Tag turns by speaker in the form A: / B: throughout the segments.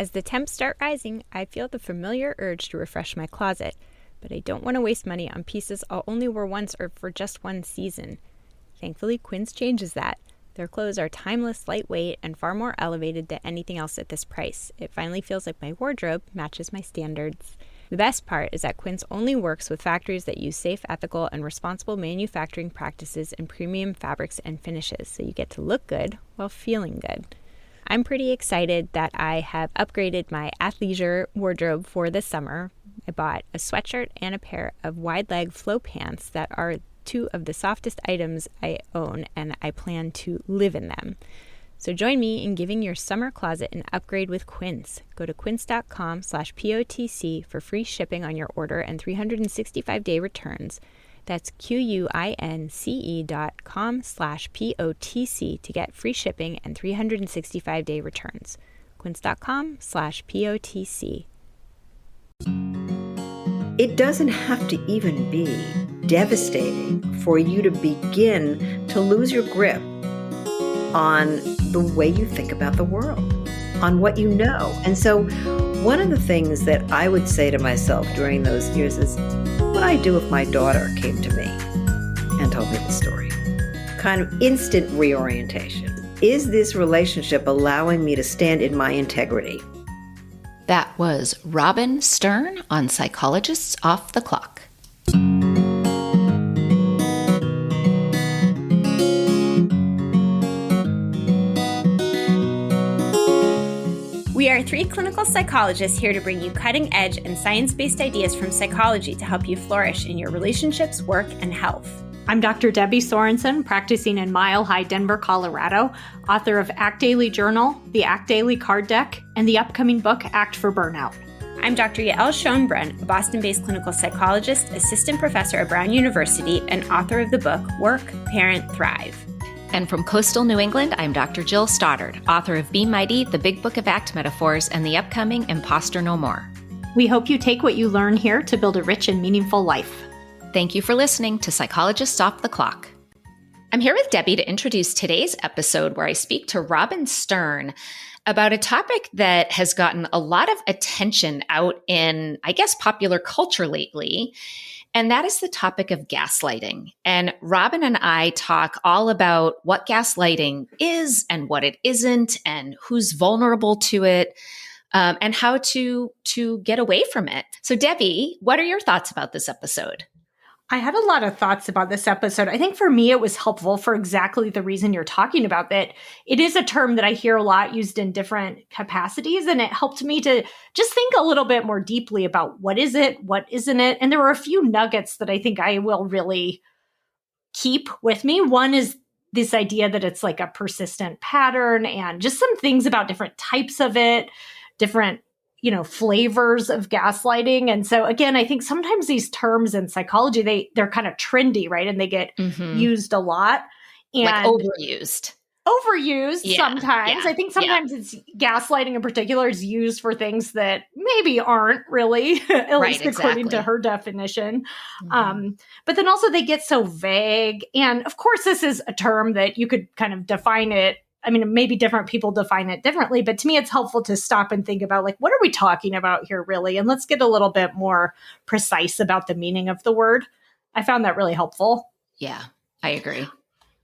A: As the temps start rising, I feel the familiar urge to refresh my closet, but I don't want to waste money on pieces I'll only wear once or for just one season. Thankfully, Quince changes that. Their clothes are timeless, lightweight, and far more elevated than anything else at this price. It finally feels like my wardrobe matches my standards. The best part is that Quince only works with factories that use safe, ethical, and responsible manufacturing practices and premium fabrics and finishes, so you get to look good while feeling good. I'm pretty excited that I have upgraded my athleisure wardrobe for this summer. I bought a sweatshirt and a pair of wide-leg flow pants that are two of the softest items I own, and I plan to live in them. So join me in giving your summer closet an upgrade with Quince. Go to quince.com/POTC for free shipping on your order and 365-day returns. That's QUINCE.com/POTC to get free shipping and 365-day returns. Quince.com/POTC.
B: It doesn't have to even be devastating for you to begin to lose your grip on the way you think about the world, on what you know. And so one of the things that I would say to myself during those years is, what would I do if my daughter came to me and told me the story? Kind of instant reorientation. Is this relationship allowing me to stand in my integrity?
C: That was Robin Stern on Psychologists Off the Clock.
A: We are three clinical psychologists here to bring you cutting-edge and science-based ideas from psychology to help you flourish in your relationships, work, and health.
D: I'm Dr. Debbie Sorensen, practicing in Mile High, Denver, Colorado, author of Act Daily Journal, the Act Daily Card Deck, and the upcoming book, Act for Burnout.
A: I'm Dr. Yael Schoenbrunn, a Boston-based clinical psychologist, assistant professor at Brown University, and author of the book, Work, Parent, Thrive.
C: And from coastal New England, I'm Dr. Jill Stoddard, author of Be Mighty, the Big Book of Act Metaphors, and the upcoming Imposter No More.
D: We hope you take what you learn here to build a rich and meaningful life.
C: Thank you for listening to Psychologists Off the Clock. I'm here with Debbie to introduce today's episode where I speak to Robin Stern about a topic that has gotten a lot of attention out in, I guess, popular culture lately. And that is the topic of gaslighting. And Robin and I talk all about what gaslighting is and what it isn't and who's vulnerable to it, and how to get away from it. So Debbie, what are your thoughts about this episode?
D: I had a lot of thoughts about this episode. I think for me, it was helpful for exactly the reason you're talking about, that it is a term that I hear a lot used in different capacities. And it helped me to just think a little bit more deeply about what is it, what isn't it. And there were a few nuggets that I think I will really keep with me. One is this idea that it's like a persistent pattern, and just some things about different types of it, different flavors of gaslighting. And so again, I think sometimes these terms in psychology, they're kind of trendy, right? And they get used a lot. And
C: like overused
D: sometimes. I think sometimes it's gaslighting in particular is used for things that maybe aren't really, at least according to her definition. But then also they get so vague. And of course, this is a term that you could kind of define it. I mean, maybe different people define it differently, but to me, it's helpful to stop and think about, like, what are we talking about here, really? And let's get a little bit more precise about the meaning of the word. I found that really helpful.
C: Yeah, I agree.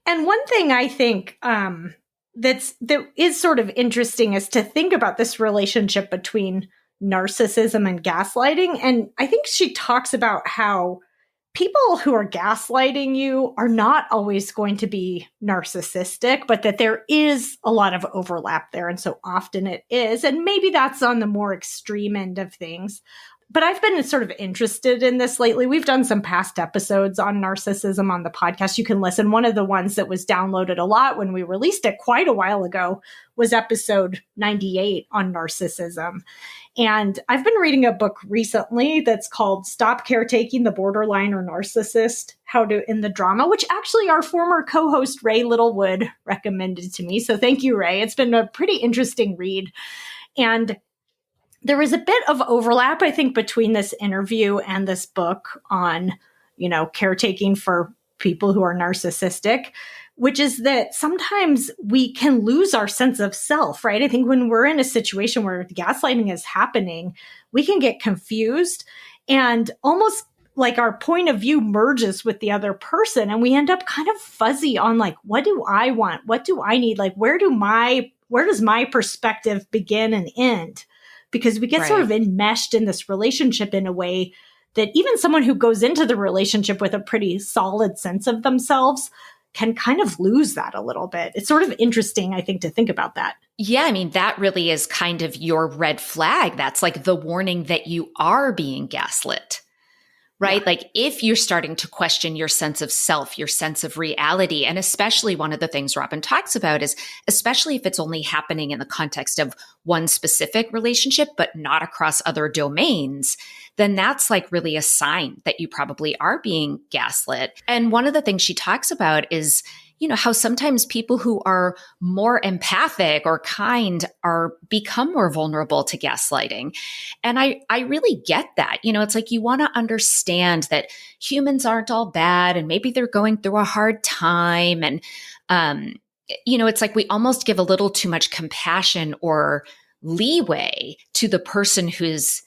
D: And one thing I think that is sort of interesting is to think about this relationship between narcissism and gaslighting. And I think she talks about how people who are gaslighting you are not always going to be narcissistic, but that there is a lot of overlap there. And so often it is. And maybe that's on the more extreme end of things. But I've been sort of interested in this lately. We've done some past episodes on narcissism on the podcast. You can listen. One of the ones that was downloaded a lot when we released it quite a while ago was episode 98 on narcissism. And I've been reading a book recently that's called Stop Caretaking the Borderline or Narcissist, How to End the Drama, which actually our former co-host Ray Littlewood recommended to me. So thank you, Ray. It's been a pretty interesting read. And there was a bit of overlap, I think, between this interview and this book on, caretaking for people who are narcissistic, which is that sometimes we can lose our sense of self, right? I think when we're in a situation where gaslighting is happening, we can get confused and almost like our point of view merges with the other person. And we end up kind of fuzzy on like, what do I want? What do I need? Like, where does my perspective begin and end? Because we get sort of enmeshed in this relationship in a way that even someone who goes into the relationship with a pretty solid sense of themselves can kind of lose that a little bit. It's sort of interesting, I think, to think about that.
C: Yeah, I mean, that really is kind of your red flag. That's like the warning that you are being gaslit. Right? Yeah. Like if you're starting to question your sense of self, your sense of reality, and especially one of the things Robin talks about is, especially if it's only happening in the context of one specific relationship, but not across other domains, then that's like really a sign that you probably are being gaslit. And one of the things she talks about is, how sometimes people who are more empathic or kind become more vulnerable to gaslighting. And I really get that. It's like you want to understand that humans aren't all bad and maybe they're going through a hard time. And, it's like we almost give a little too much compassion or leeway to the person who's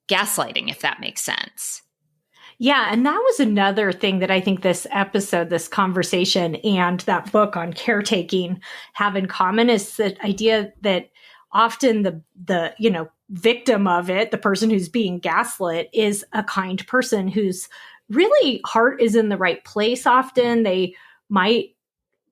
C: gaslighting, if that makes sense.
D: Yeah. And that was another thing that I think this episode, this conversation, and that book on caretaking have in common is the idea that often the victim of it, the person who's being gaslit, is a kind person whose really heart is in the right place. Often they might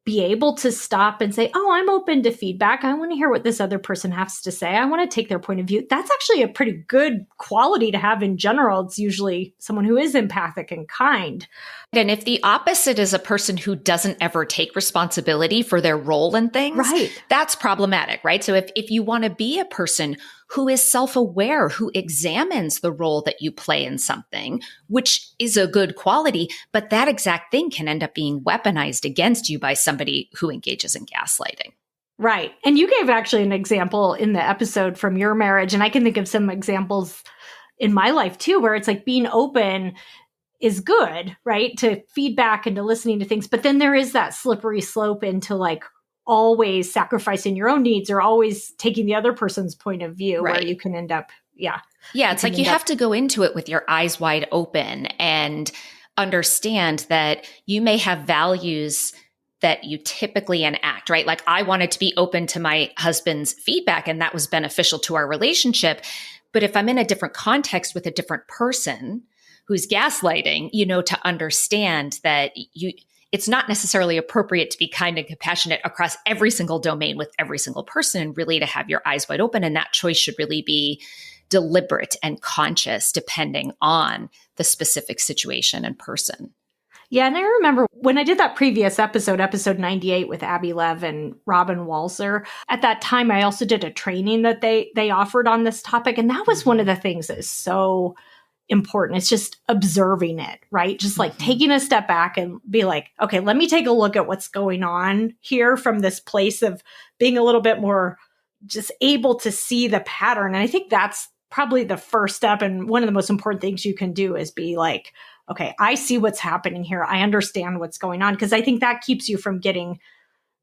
D: be able to stop and say, oh, I'm open to feedback. I want to hear what this other person has to say. I want to take their point of view. That's actually a pretty good quality to have in general. It's usually someone who is empathic and kind.
C: And if the opposite is a person who doesn't ever take responsibility for their role in things, that's problematic, right? So if you want to be a person who is self-aware, who examines the role that you play in something, which is a good quality, but that exact thing can end up being weaponized against you by somebody who engages in gaslighting.
D: Right. And you gave actually an example in the episode from your marriage, and I can think of some examples in my life too, where it's like being open is good, right? To feedback and to listening to things. But then there is that slippery slope into like always sacrificing your own needs or always taking the other person's point of view, where you can end up,
C: Yeah, it's like you have to go into it with your eyes wide open and understand that you may have values that you typically enact, right? Like I wanted to be open to my husband's feedback and that was beneficial to our relationship. But if I'm in a different context with a different person who's gaslighting, to understand that it's not necessarily appropriate to be kind and compassionate across every single domain with every single person, and really to have your eyes wide open. And that choice should really be deliberate and conscious depending on the specific situation and person.
D: Yeah. And I remember when I did that previous episode 98 with Abby Lev and Robin Walser, at that time, I also did a training that they offered on this topic. And that was one of the things that is so important. It's just observing it, right? Just like taking a step back and be like, okay, let me take a look at what's going on here from this place of being a little bit more just able to see the pattern. And I think that's probably the first step. And one of the most important things you can do is be like, okay, I see what's happening here. I understand what's going on. Because I think that keeps you from getting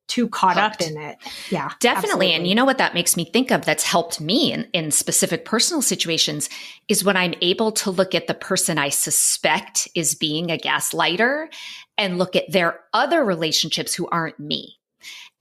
D: too caught up in it. Yeah,
C: definitely. Absolutely. And you know what that makes me think of that's helped me in specific personal situations is when I'm able to look at the person I suspect is being a gaslighter and look at their other relationships who aren't me.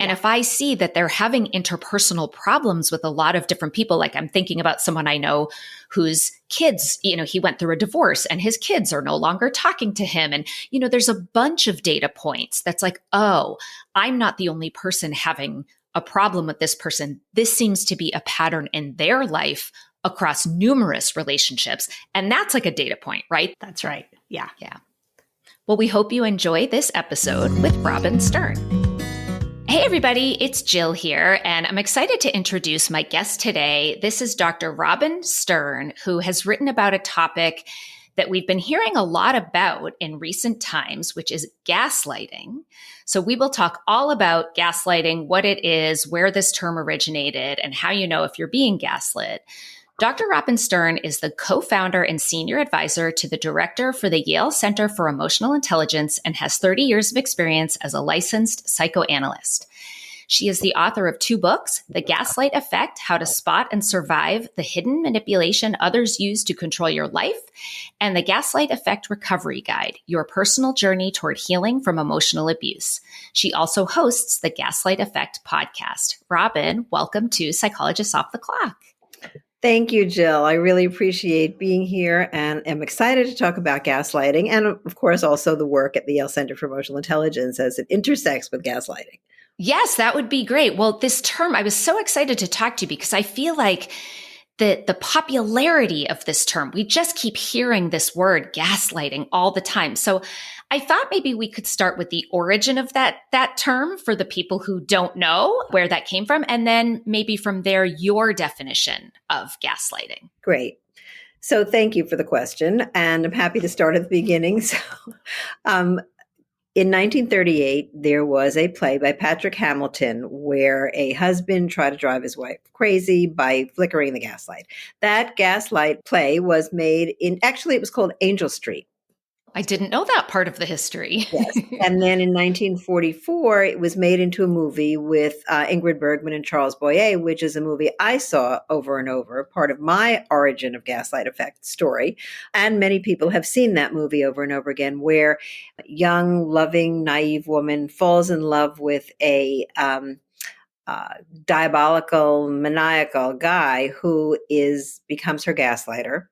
C: And if I see that they're having interpersonal problems with a lot of different people, like I'm thinking about someone I know whose kids, he went through a divorce and his kids are no longer talking to him. And, there's a bunch of data points that's like, oh, I'm not the only person having a problem with this person. This seems to be a pattern in their life across numerous relationships. And that's like a data point, right?
D: That's right. Yeah.
C: Yeah. Well, we hope you enjoy this episode with Robin Stern. Hey everybody, it's Jill here, and I'm excited to introduce my guest today. This is Dr. Robin Stern, who has written about a topic that we've been hearing a lot about in recent times, which is gaslighting. So we will talk all about gaslighting, what it is, where this term originated, and how you know if you're being gaslit. Dr. Robin Stern is the co-founder and senior advisor to the director for the Yale Center for Emotional Intelligence and has 30 years of experience as a licensed psychoanalyst. She is the author of 2 books, The Gaslight Effect, How to Spot and Survive the Hidden Manipulation Others Use to Control Your Life, and The Gaslight Effect Recovery Guide, Your Personal Journey Toward Healing from Emotional Abuse. She also hosts the Gaslight Effect podcast. Robin, welcome to Psychologists Off the Clock.
B: Thank you, Jill. I really appreciate being here and am excited to talk about gaslighting and, of course, also the work at the Yale Center for Emotional Intelligence as it intersects with gaslighting.
C: Yes, that would be great. Well, this term, I was so excited to talk to you because I feel like the popularity of this term, we just keep hearing this word gaslighting all the time. So I thought maybe we could start with the origin of that term for the people who don't know where that came from. And then maybe from there, your definition of gaslighting.
B: Great. So thank you for the question. And I'm happy to start at the beginning. So, in 1938, there was a play by Patrick Hamilton where a husband tried to drive his wife crazy by flickering the gaslight. That gaslight play was made actually, it was called Angel Street.
C: I didn't know that part of the history.
B: Yes. And then in 1944, it was made into a movie with Ingrid Bergman and Charles Boyer, which is a movie I saw over and over, part of my origin of gaslight effect story. And many people have seen that movie over and over again, where a young, loving, naive woman falls in love with a diabolical, maniacal guy who becomes her gaslighter.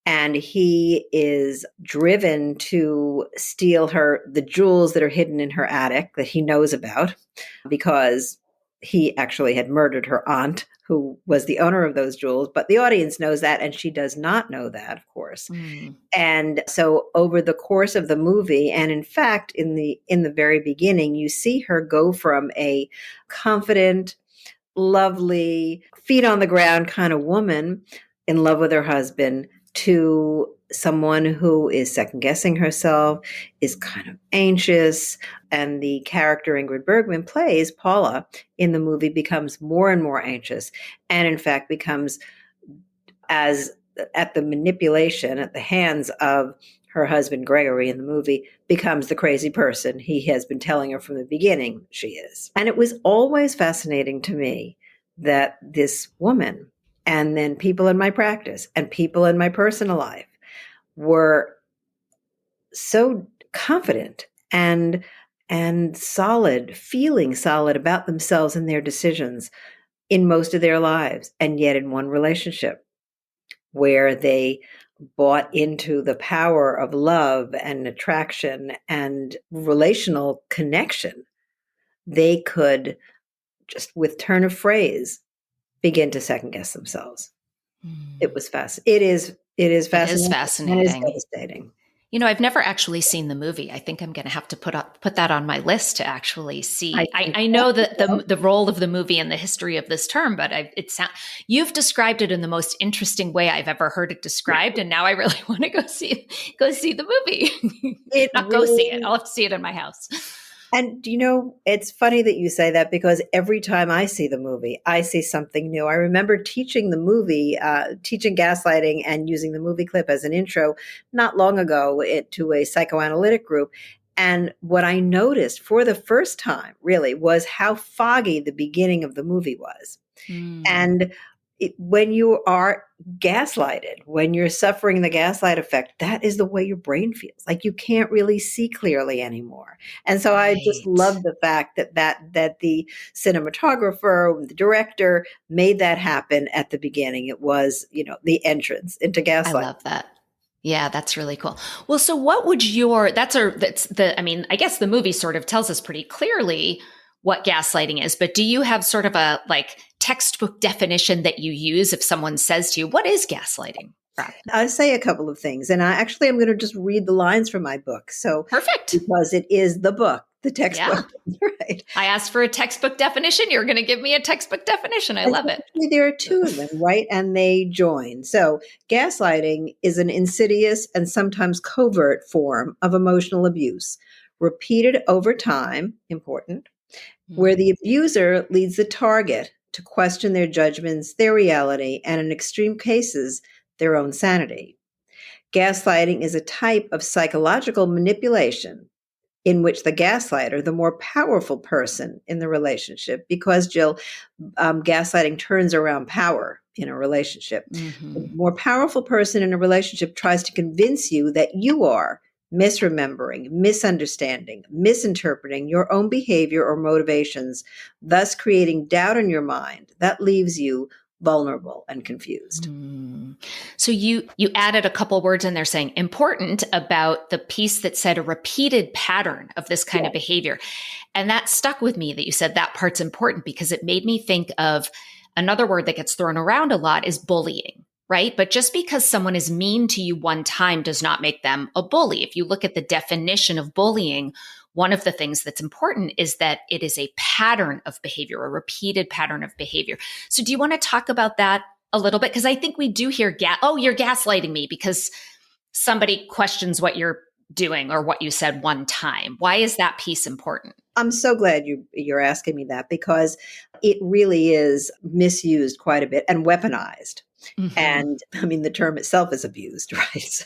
B: And he is driven to steal the jewels that are hidden in her attic that he knows about, because he actually had murdered her aunt, who was the owner of those jewels. But the audience knows that, and she does not know that, of course. And so over the course of the movie, and in fact, in the very beginning, you see her go from a confident, lovely, feet on the ground kind of woman in love with her husband to someone who is second-guessing herself, is kind of anxious, and the character Ingrid Bergman plays, Paula, in the movie becomes more and more anxious, and in fact becomes, as at the manipulation at the hands of her husband Gregory in the movie, becomes the crazy person he has been telling her from the beginning she is. And it was always fascinating to me that this woman, and then people in my practice and people in my personal life, were so confident and solid, feeling solid about themselves and their decisions in most of their lives. And yet in one relationship where they bought into the power of love and attraction and relational connection, they could just, with turn of phrase, begin to second guess themselves. It was fascinating. It is fascinating.
C: It is fascinating.
B: And it is devastating.
C: You know, I've never actually seen the movie. I think I'm going to have to put that on my list to actually see. I know that the role of the movie and the history of this term, but you've described it in the most interesting way I've ever heard it described, and now I really want to go see the movie. Go see it. I'll have to see it in my house.
B: And, it's funny that you say that, because every time I see the movie, I see something new. I remember teaching the movie, teaching gaslighting and using the movie clip as an intro not long ago to a psychoanalytic group. And what I noticed for the first time really was how foggy the beginning of the movie was. And when you are gaslighted, when you're suffering the gaslight effect, that is the way your brain feels. Like you can't really see clearly anymore. And so I just love the fact that the cinematographer, the director made that happen at the beginning. It was, the entrance into gaslighting.
C: I love that. Yeah, that's really cool. Well, so what would I guess the movie sort of tells us pretty clearly what gaslighting is, but do you have sort of a textbook definition that you use if someone says to you, what is gaslighting?
B: I say a couple of things, and I'm going to just read the lines from my book. So
C: perfect.
B: Because it is the book, the textbook. Yeah. Right.
C: I asked for a textbook definition. You're going to give me a textbook definition. I love it.
B: There are 2 of them, right? And they join. So gaslighting is an insidious and sometimes covert form of emotional abuse, repeated over time, important, where the abuser leads the target to question their judgments, their reality, and in extreme cases, their own sanity. Gaslighting is a type of psychological manipulation in which the gaslighter, the more powerful person in the relationship, because Jill, gaslighting turns around power in a relationship. The more powerful person in a relationship tries to convince you that you are misremembering, misunderstanding, misinterpreting your own behavior or motivations, thus creating doubt in your mind that leaves you vulnerable and confused.
C: So you added a couple words in there saying important about the piece that said a repeated pattern of this kind of behavior. And that stuck with me that you said that part's important, because it made me think of another word that gets thrown around a lot is bullying, right? But just because someone is mean to you one time does not make them a bully. If you look at the definition of bullying, one of the things that's important is that it is a pattern of behavior, a repeated pattern of behavior. So do you want to talk about that a little bit? Because I think we do hear, you're gaslighting me because somebody questions what you're doing or what you said one time. Why is that piece important?
B: I'm so glad you're asking me that, because it really is misused quite a bit and weaponized. And I mean, the term itself is abused, right?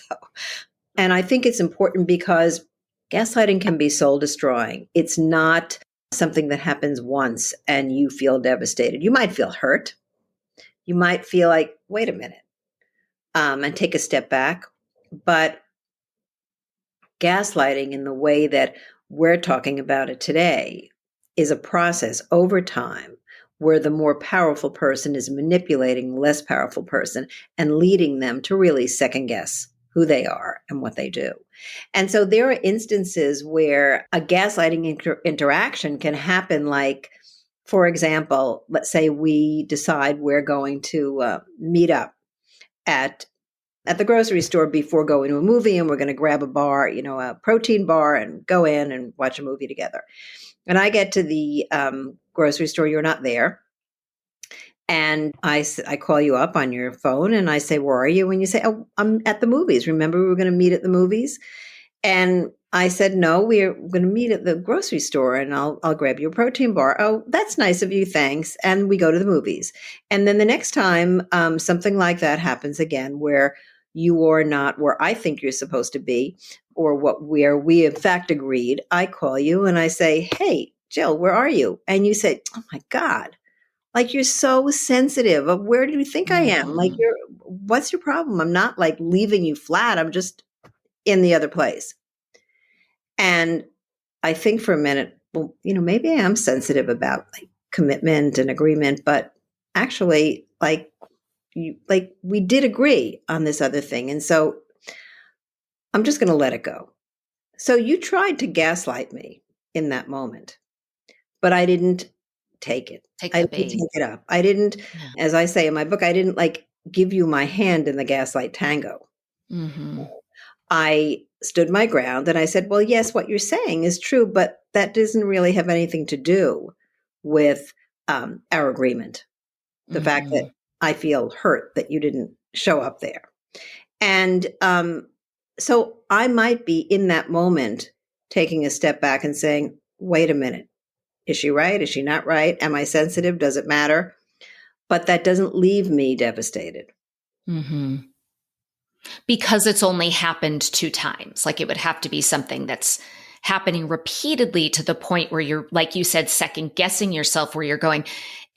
B: And I think it's important because gaslighting can be soul destroying. It's not something that happens once and you feel devastated. You might feel hurt. You might feel like, wait a minute, and take a step back. But gaslighting, in the way that we're talking about it today, is a process over time where the more powerful person is manipulating the less powerful person and leading them to really second guess who they are and what they do. And so there are instances where a gaslighting interaction can happen, like, for example, let's say we decide we're going to meet up at the grocery store before going to a movie, and we're going to grab a bar, a protein bar, and go in and watch a movie together. And I get to the grocery store, you're not there. And I call you up on your phone and I say, where are you? And you say, oh, I'm at the movies. Remember, we were going to meet at the movies? And I said, no, we're going to meet at the grocery store and I'll grab you a protein bar. Oh, that's nice of you. Thanks. And we go to the movies. And then the next time something like that happens again, where you are not where I think you're supposed to be, or where we in fact agreed, I call you and I say, hey, Jill, where are you? And you say, oh my God, like, you're so sensitive. Where do you think I am? Like, what's your problem? I'm not like leaving you flat. I'm just in the other place. And I think for a minute, well, maybe I am sensitive about like commitment and agreement, but actually, we did agree on this other thing. And so I'm just going to let it go. So you tried to gaslight me in that moment, but I didn't take it. I didn't take it up. I didn't, as I say in my book, I didn't like give you my hand in the gaslight tango. I stood my ground and I said, well, yes, what you're saying is true, but that doesn't really have anything to do with our agreement. The fact that I feel hurt that you didn't show up there. And so I might be in that moment taking a step back and saying, wait a minute. Is she right? Is she not right? Am I sensitive? Does it matter? But that doesn't leave me devastated.
C: Because it's only happened 2 times. Like, it would have to be something that's happening repeatedly to the point where you're, like you said, second guessing yourself, where you're going,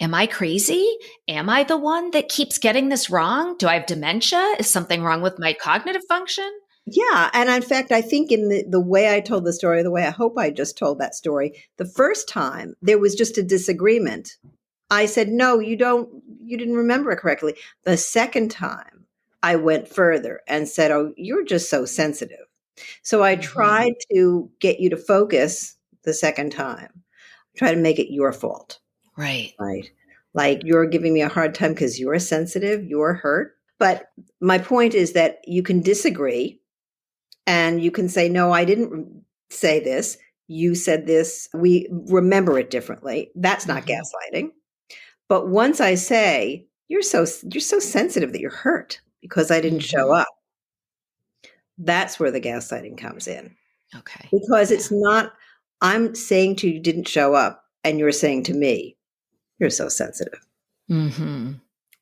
C: am I crazy? Am I the one that keeps getting this wrong? Do I have dementia? Is something wrong with my cognitive function?
B: Yeah. And in fact, I think in the way I told the story, the way I hope I just told that story, the first time there was just a disagreement. I said, no, you didn't remember it correctly. The second time I went further and said, oh, you're just so sensitive. So I tried to get you to focus the second time, try to make it your fault.
C: Right.
B: Like, you're giving me a hard time because you're sensitive, you're hurt. But my point is that you can disagree. And you can say, no, I didn't say this. You said this. We remember it differently. That's not gaslighting. But once I say, you're so sensitive that you're hurt because I didn't show up, that's where the gaslighting comes in.
C: Okay.
B: Because it's not, I'm saying to you didn't show up and you're saying to me, you're so sensitive.
C: Mm-hmm.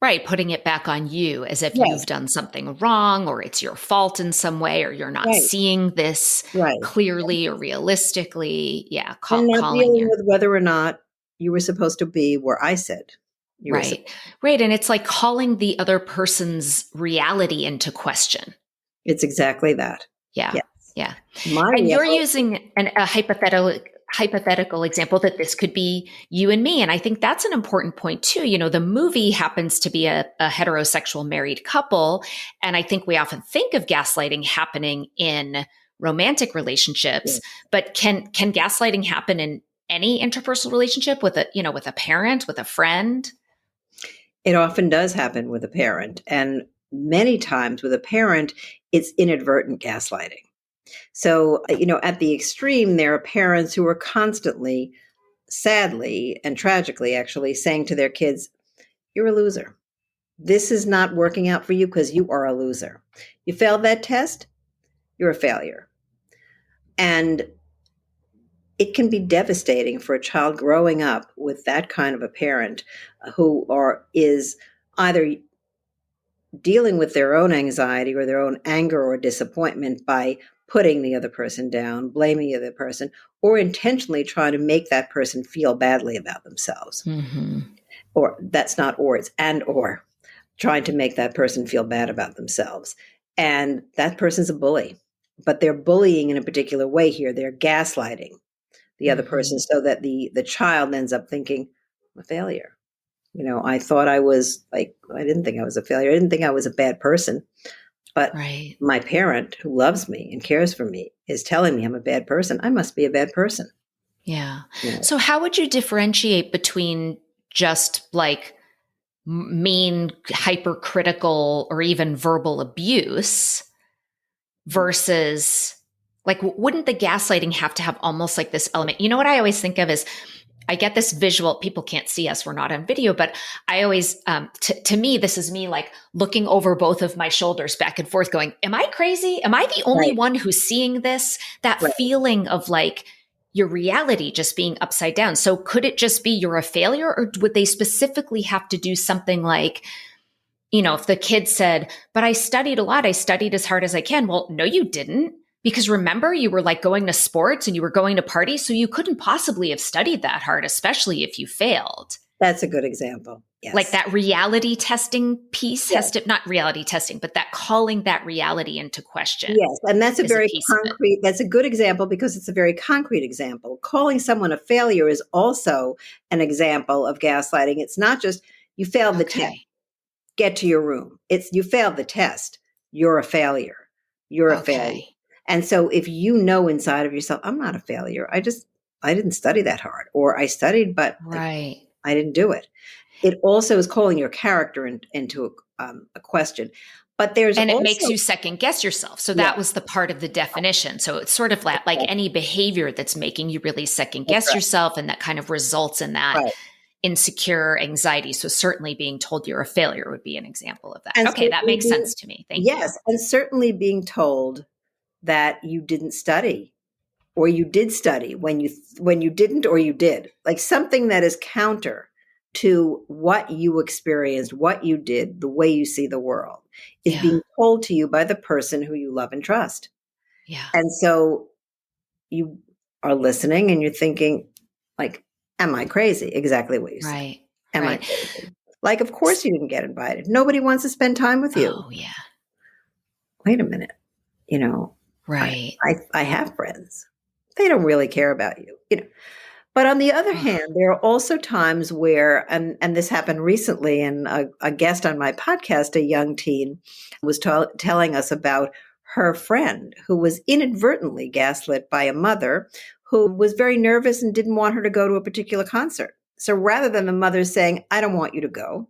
C: Right. Putting it back on you as if
B: Right,
C: you've done something wrong or it's your fault in some way or you're not
B: right,
C: seeing this
B: right.
C: clearly or realistically. Yeah.
B: And not
C: Calling
B: dealing
C: your
B: with whether or not you were supposed to be where I said you were
C: right.
B: supposed.
C: Right. And it's like calling the other person's reality into question.
B: It's exactly that.
C: Yeah.
B: Yes.
C: Yeah.
B: My
C: And you're
B: reality.
C: using a hypothetical example that this could be you and me. And I think that's an important point too. You know, the movie happens to be a heterosexual married couple. And I think we often think of gaslighting happening in romantic relationships, but can gaslighting happen in any interpersonal relationship with with a parent, with a friend?
B: It often does happen with a parent. And many times with a parent, it's inadvertent gaslighting. So, at the extreme, there are parents who are constantly, sadly and tragically, actually saying to their kids, "You're a loser. This is not working out for you because you are a loser. You failed that test, you're a failure." And it can be devastating for a child growing up with that kind of a parent is either dealing with their own anxiety or their own anger or disappointment by putting the other person down, blaming the other person, or intentionally trying to make that person feel badly about themselves.
C: Mm-hmm.
B: Or that's not or, it's and or trying to make that person feel bad about themselves. And that person's a bully, but they're bullying in a particular way here. They're gaslighting the other
C: Mm-hmm.
B: person so that the child ends up thinking, I'm a failure. I thought I didn't think I was a failure. I didn't think I was a bad person. But
C: Right.
B: my parent who loves me and cares for me is telling me I'm a bad person. I must be a bad person.
C: Yeah.
B: You know,
C: So how would you differentiate between just like mean, hypercritical, or even verbal abuse versus like, wouldn't the gaslighting have to have almost like this element? You know what I always think of is I get this visual. People can't see us. We're not on video, but I always, to me, this is me like looking over both of my shoulders back and forth going, am I crazy? Am I the only
B: right,
C: one who's seeing this? That
B: right.
C: feeling of like your reality just being upside down. So could it just be you're a failure, or would they specifically have to do something like, if the kid said, but I studied a lot, I studied as hard as I can. Well, no, you didn't. Because remember, you were like going to sports and you were going to parties. So you couldn't possibly have studied that hard, especially if you failed.
B: That's a good example. Yes.
C: Like that reality testing piece
B: Yes.
C: has to, not reality testing, but that calling that reality into question.
B: Yes. And that's a
C: is
B: very
C: piece of it.
B: concrete, that's a good example because it's a very concrete example. Calling someone a failure is also an example of gaslighting. It's not just you failed the test,
C: Okay.
B: get to your room. It's you failed the test, you're a failure. You're a failure.
C: Okay.
B: And so if you know inside of yourself, I'm not a failure. I didn't study that hard, or I studied, but
C: Right.
B: I didn't do it. It also is calling your character into a question. But there's
C: And it
B: also,
C: makes you second guess yourself. So
B: yeah,
C: that was the part of the definition. So it's sort of like any behavior that's making you really second
B: that's
C: guess yourself, and that kind of results in that
B: right.
C: insecure anxiety. So certainly being told you're a failure would be an example of that.
B: And
C: Okay, that
B: certainly
C: makes sense to me. Thank you.
B: yes, and certainly being told that you didn't study or you did study when you didn't or you did. Like something that is counter to what you experienced, what you did, the way you see the world is
C: Yeah.
B: being told to you by the person who you love and trust.
C: Yeah.
B: And so you are listening and you're thinking like, am I crazy? Exactly what you said.
C: Right.
B: Am I
C: Right.
B: crazy? Like, of course you didn't get invited. Nobody wants to spend time with you.
C: Oh, yeah.
B: Wait a minute.
C: Right.
B: I have friends. They don't really care about you. But on the other
C: Ugh.
B: hand, there are also times where, and this happened recently, and a guest on my podcast, a young teen, was telling us about her friend who was inadvertently gaslit by a mother who was very nervous and didn't want her to go to a particular concert. So rather than the mother saying, I don't want you to go,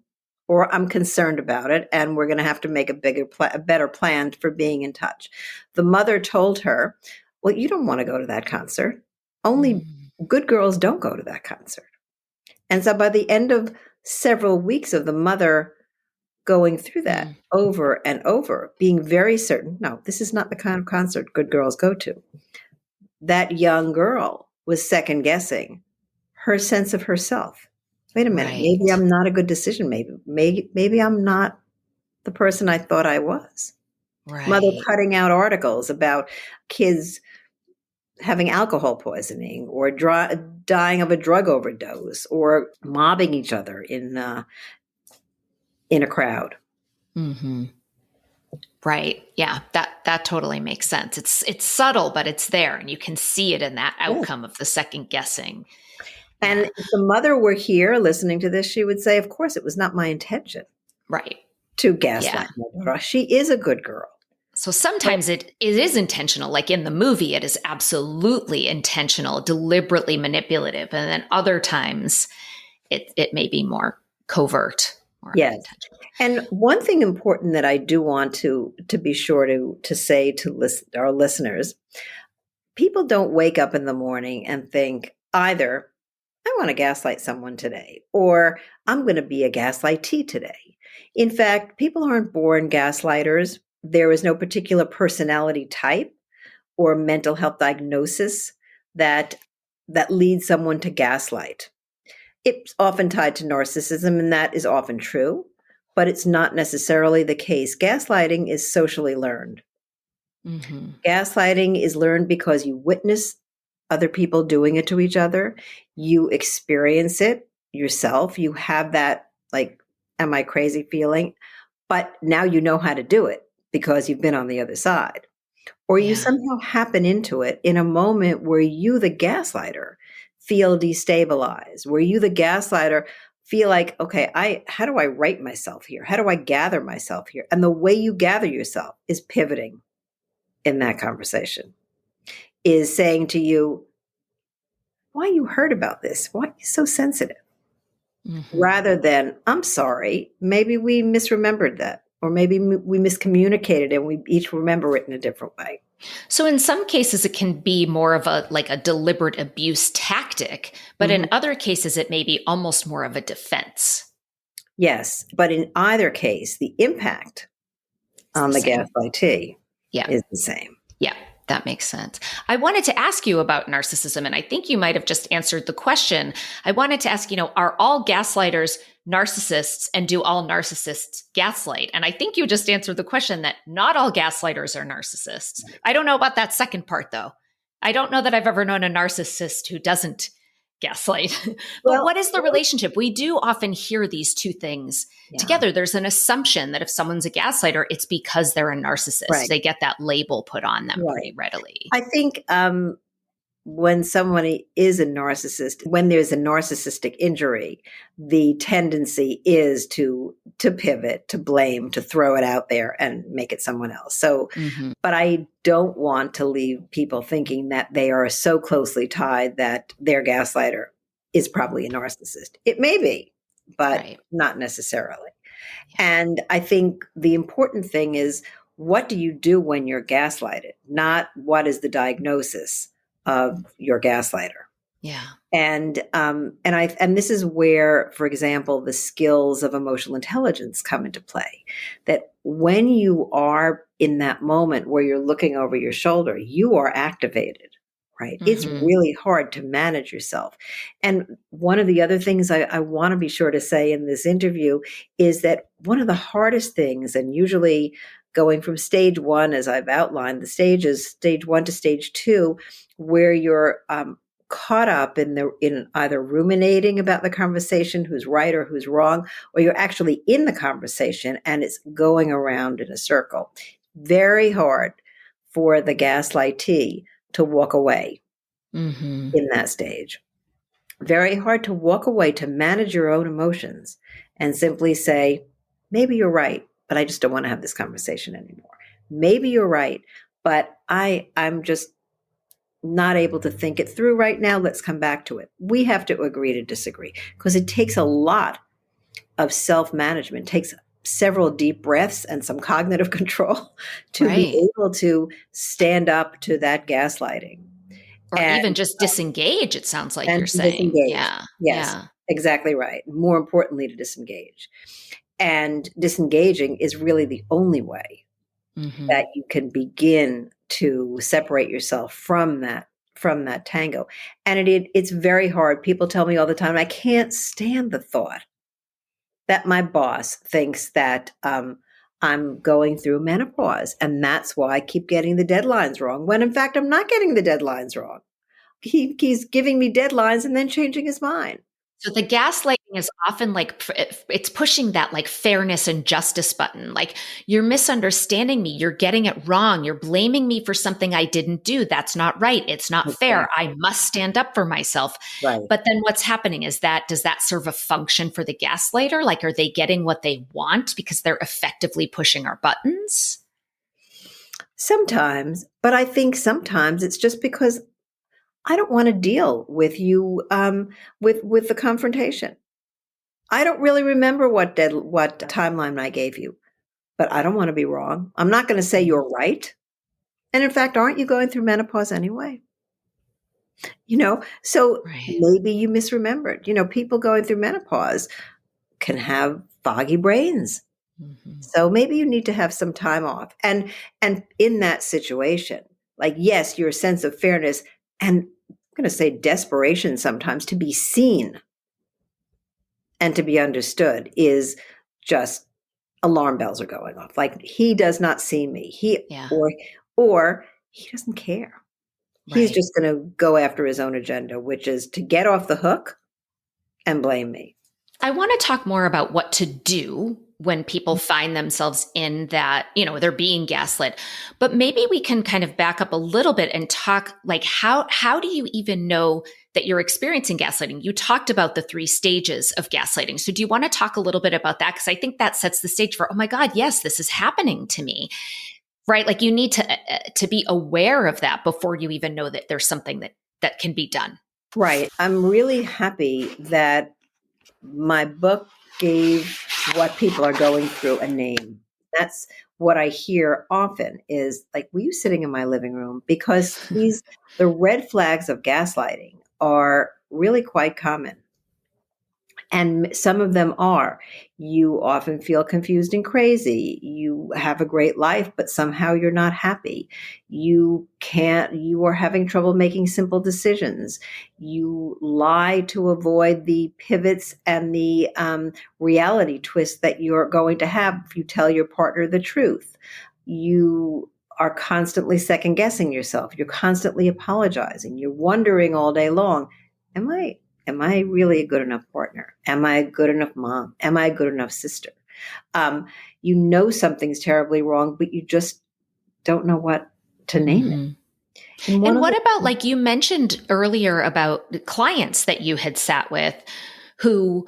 B: or I'm concerned about it, and we're going to have to make a better plan for being in touch, the mother told her, well, you don't want to go to that concert. Only good girls don't go to that concert. And so by the end of several weeks of the mother going through that over and over, being very certain, no, this is not the kind of concert good girls go to, that young girl was second guessing her sense of herself. Wait a minute, maybe
C: Right.
B: I'm not a good decision. Maybe I'm not the person I thought I was. Mother
C: Right.
B: cutting out articles about kids having alcohol poisoning or dying of a drug overdose or mobbing each other in a crowd.
C: Mm-hmm. Right. Yeah. That totally makes sense. It's subtle, but it's there, and you can see it in that
B: Yeah.
C: outcome of the second guessing.
B: And
C: Yeah.
B: if the mother were here listening to this, she would say, of course, it was not my intention
C: Right.
B: to
C: Yeah.
B: gaslight my daughter. She is a good girl.
C: So sometimes it is intentional. Like in the movie, it is absolutely intentional, deliberately manipulative. And then other times it may be more covert, more
B: Yes.
C: unintentional.
B: And one thing important that I do want to be sure to say to our listeners, people don't wake up in the morning and think either I want to gaslight someone today or I'm going to be a gaslightee today. In fact, people aren't born gaslighters. There is no particular personality type or mental health diagnosis that leads someone to gaslight. It's often tied to narcissism, and that is often true, but it's not necessarily the case. Gaslighting is socially learned.
C: Mm-hmm.
B: Gaslighting is learned because you witness other people doing it to each other. You experience it yourself. You have that, like, am I crazy feeling? But now you know how to do it because you've been on the other side. Or you
C: Yeah.
B: somehow happen into it in a moment where you, the gaslighter, feel destabilized, where you, the gaslighter, feel like, okay, how do I right myself here? How do I gather myself here? And the way you gather yourself is pivoting in that conversation, is saying to you, why you heard about this? Why are you so sensitive?
C: Mm-hmm.
B: Rather than, I'm sorry, maybe we misremembered that. Or maybe we miscommunicated and we each remember it in a different way.
C: So in some cases, it can be more of a deliberate abuse tactic, but in other cases, it may be almost more of a defense.
B: Yes, but in either case, the impact
C: It's
B: on
C: the
B: the
C: same.
B: gaslightee
C: Yeah.
B: is the same.
C: Yeah, that makes sense. I wanted to ask you about narcissism, and I think you might have just answered the question. I wanted to ask, are all gaslighters narcissists, and do all narcissists gaslight? And I think you just answered the question that not all gaslighters are narcissists. I don't know about that second part, though. I don't know that I've ever known a narcissist who doesn't gaslight. But
B: Well,
C: what is the relationship? We do often hear these two things
B: yeah,
C: together. There's an assumption that if someone's a gaslighter, it's because they're a narcissist.
B: right,
C: They get that label put on them
B: right.
C: pretty readily.
B: I think when somebody is a narcissist, when there's a narcissistic injury, the tendency is to pivot, to blame, to throw it out there and make it someone else. So, but I don't want to leave people thinking that they are so closely tied that their gaslighter is probably a narcissist. It may be, but
C: Right.
B: not necessarily.
C: Yeah.
B: And I think the important thing is, what do you do when you're gaslighted? Not what is the diagnosis of your gaslighter.
C: Yeah.
B: And this is where, for example, the skills of emotional intelligence come into play. That when you are in that moment where you're looking over your shoulder, you are activated, right? It's really hard to manage yourself. And one of the other things I want to be sure to say in this interview is that one of the hardest things, and usually going from stage one, as I've outlined, the stages, stage one to stage two, where you're caught up in either ruminating about the conversation, who's right or who's wrong, or you're actually in the conversation and it's going around in a circle. Very hard for the gaslightee to walk away in that stage. Very hard to walk away, to manage your own emotions and simply say, maybe you're right, but I just don't want to have this conversation anymore. Maybe you're right, but I'm just not able to think it through right now. Let's come back to it. We have to agree to disagree because it takes a lot of self-management, takes several deep breaths and some cognitive control to be able to stand up to that gaslighting.
C: Or even just disengage, it sounds like you're saying.
B: Disengage.
C: Yeah.
B: Yes,
C: yeah.
B: Exactly right. More importantly, to disengage. And disengaging is really the only way that you can begin to separate yourself from from that tango. And it's very hard. People tell me all the time, I can't stand the thought that my boss thinks that I'm going through menopause. And that's why I keep getting the deadlines wrong, when in fact, I'm not getting the deadlines wrong. He's giving me deadlines and then changing his mind.
C: So the gaslighting is often like it's pushing that like fairness and justice button. Like, you're misunderstanding me. You're getting it wrong. You're blaming me for something I didn't do. That's not right. It's not fair. I must stand up for myself.
B: Right.
C: But then what's happening is does that serve a function for the gaslighter? Like, are they getting what they want because they're effectively pushing our buttons?
B: Sometimes, but I think sometimes it's just because I don't want to deal with you with the confrontation. I don't really remember what timeline I gave you, but I don't want to be wrong. I'm not going to say you're right. And in fact, aren't you going through menopause anyway? So maybe you misremembered. People going through menopause can have foggy brains. Mm-hmm. So maybe you need to have some time off. And in that situation, like, yes, your sense of fairness and I'm going to say desperation sometimes to be seen and to be understood is just alarm bells are going off. Like, he does not see me. Or he doesn't care. Right. He's just going to go after his own agenda, which is to get off the hook and blame me.
C: I want to talk more about what to do when people find themselves in that, they're being gaslit. But maybe we can kind of back up a little bit and talk like, how do you even know that you're experiencing gaslighting? You talked about the 3 stages of gaslighting. So do you want to talk a little bit about that? Because I think that sets the stage for, oh my God, yes, this is happening to me, right? Like, you need to be aware of that before you even know that there's something that can be done.
B: Right. I'm really happy that my book gave what people are going through a name. That's what I hear often is like, were you sitting in my living room? Because the red flags of gaslighting are really quite common. And some of them are, you often feel confused and crazy. You have a great life, but somehow you're not happy. You are having trouble making simple decisions. You lie to avoid the pivots and the reality twist that you're going to have if you tell your partner the truth. You are constantly second guessing yourself. You're constantly apologizing. You're wondering all day long, Am I really a good enough partner? Am I a good enough mom? Am I a good enough sister? Something's terribly wrong, but you just don't know what to name it.
C: And what about, like you mentioned earlier about clients that you had sat with who